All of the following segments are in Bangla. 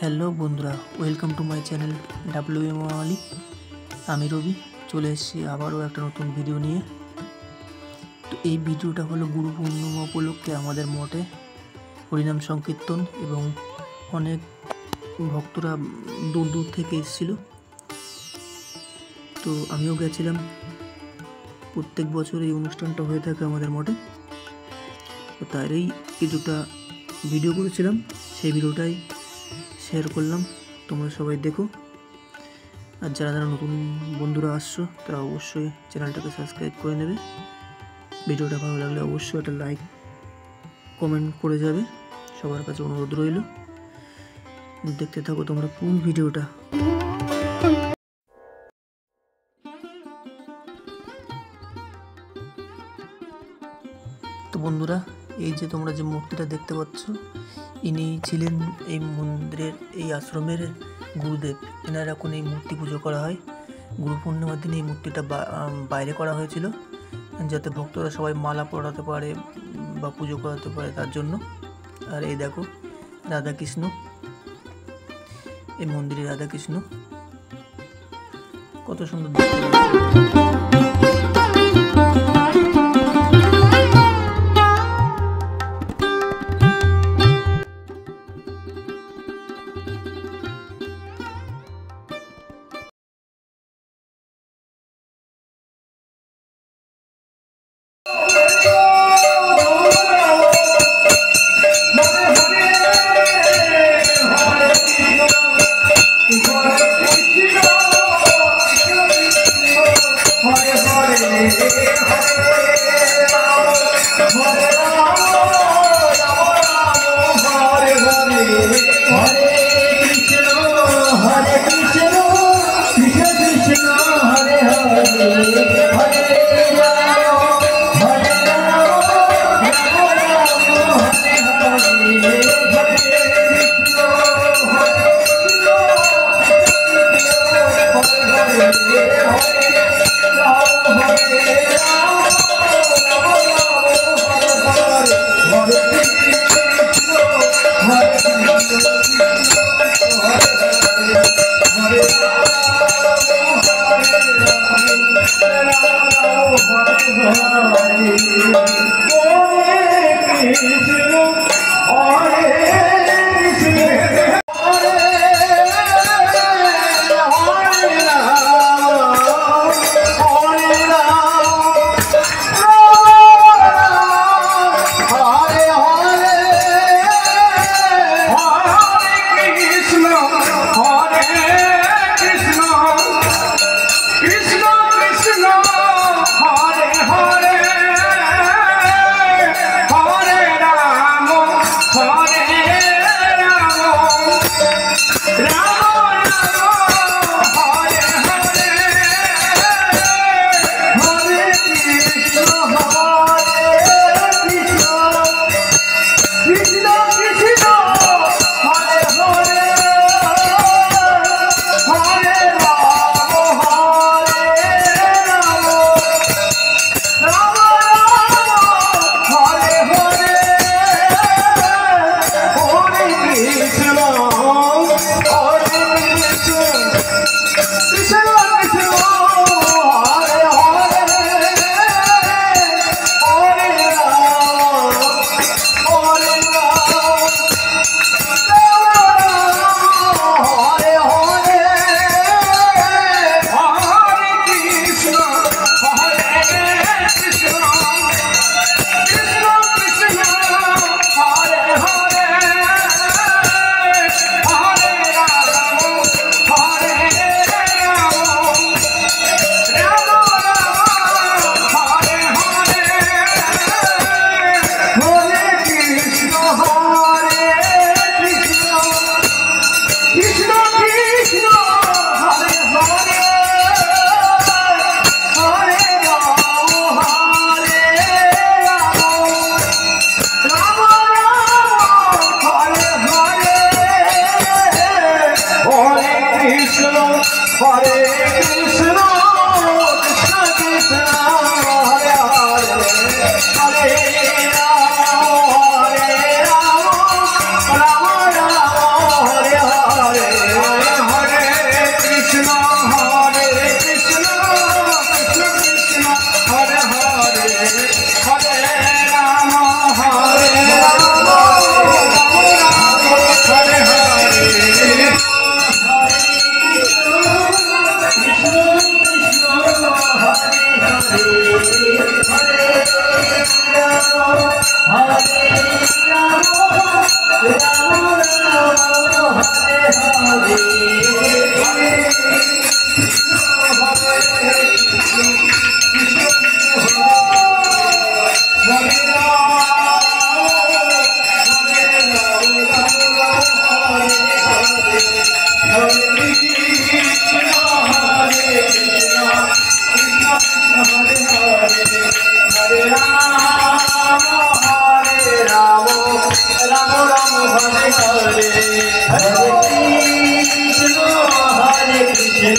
হ্যালো বন্ধুরা, welcome to my channel WM Ali. আমি রবি চলে এসেছি আবারও একটা নতুন ভিডিও নিয়ে। তো এই ভিডিওটা হলো গুরু পূর্ণিমা উপলক্ষে আমাদের মঠে হরিনাম সংকীর্তন এবং অনেক ভক্তরা দূর দূর থেকে এসেছিল। তো আমিও গেছিলাম। প্রত্যেক বছর এই অনুষ্ঠানটা হয়ে থাকে আমাদের মঠে। তো তারই কিছুটা ভিডিও করেছিলাম, সেই ভিডিওটাই শেয়ার করলাম। তোমরা সবাই দেখো, আর যারা যারা নতুন বন্ধুরা আসছো তারা অবশ্যই চ্যানেলটাকে সাবস্ক্রাইব করে নেবে। ভিডিওটা ভালো লাগলে অবশ্যই একটা লাইক কমেন্ট করে যাবে, সবার কাছে অনুরোধ রইল। দেখতে থাকো তোমরা পুরো ভিডিওটা। তো বন্ধুরা, এই যে তোমরা যে মূর্তিটা দেখতে পাচ্ছ, ইনি ছিলেন এই মন্দিরের, এই আশ্রমের গুরুদেব। এনার এখন এই মূর্তি পুজো করা হয়। গুরু পূর্ণিমার দিন এই মূর্তিটা বাইরে করা হয়েছিল, যাতে ভক্তরা সবাই মালা পরাতে পারে বা পুজো করাতে পারে তার জন্য। আর এই দেখো রাধাকৃষ্ণ, এই মন্দিরে রাধাকৃষ্ণ কত সুন্দর দেখতে লাগছে।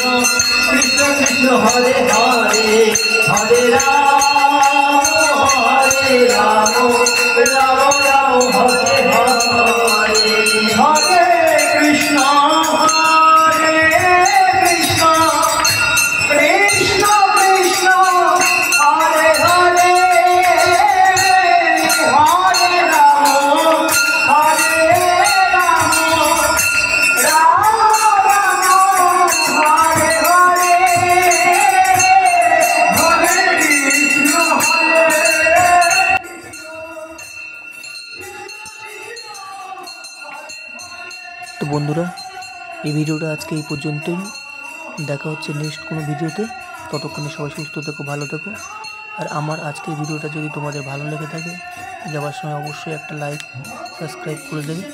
রাম কৃষ্ণ কৃষ্ণ হরে হরে হরে রাম রাম রাম হরে হরে হরে কৃষ্ণ কৃষ্ণ কৃষ্ণ হরে হরে হরে রাম রাম হরে হরে হরে কৃষ্ণ তো বন্ধুরা, এই ভিডিওটা আজকে এই পর্যন্তই। দেখা হচ্ছে নেক্সট কোনো ভিডিওতে। ততক্ষণে সবাই সুস্থ থেকো, ভালো থেকো। আর আমার আজকের ভিডিওটা যদি তোমাদের ভালো লেগে থাকে, যাওয়ার সময় অবশ্যই একটা লাইক, সাবস্ক্রাইব করে দেবে।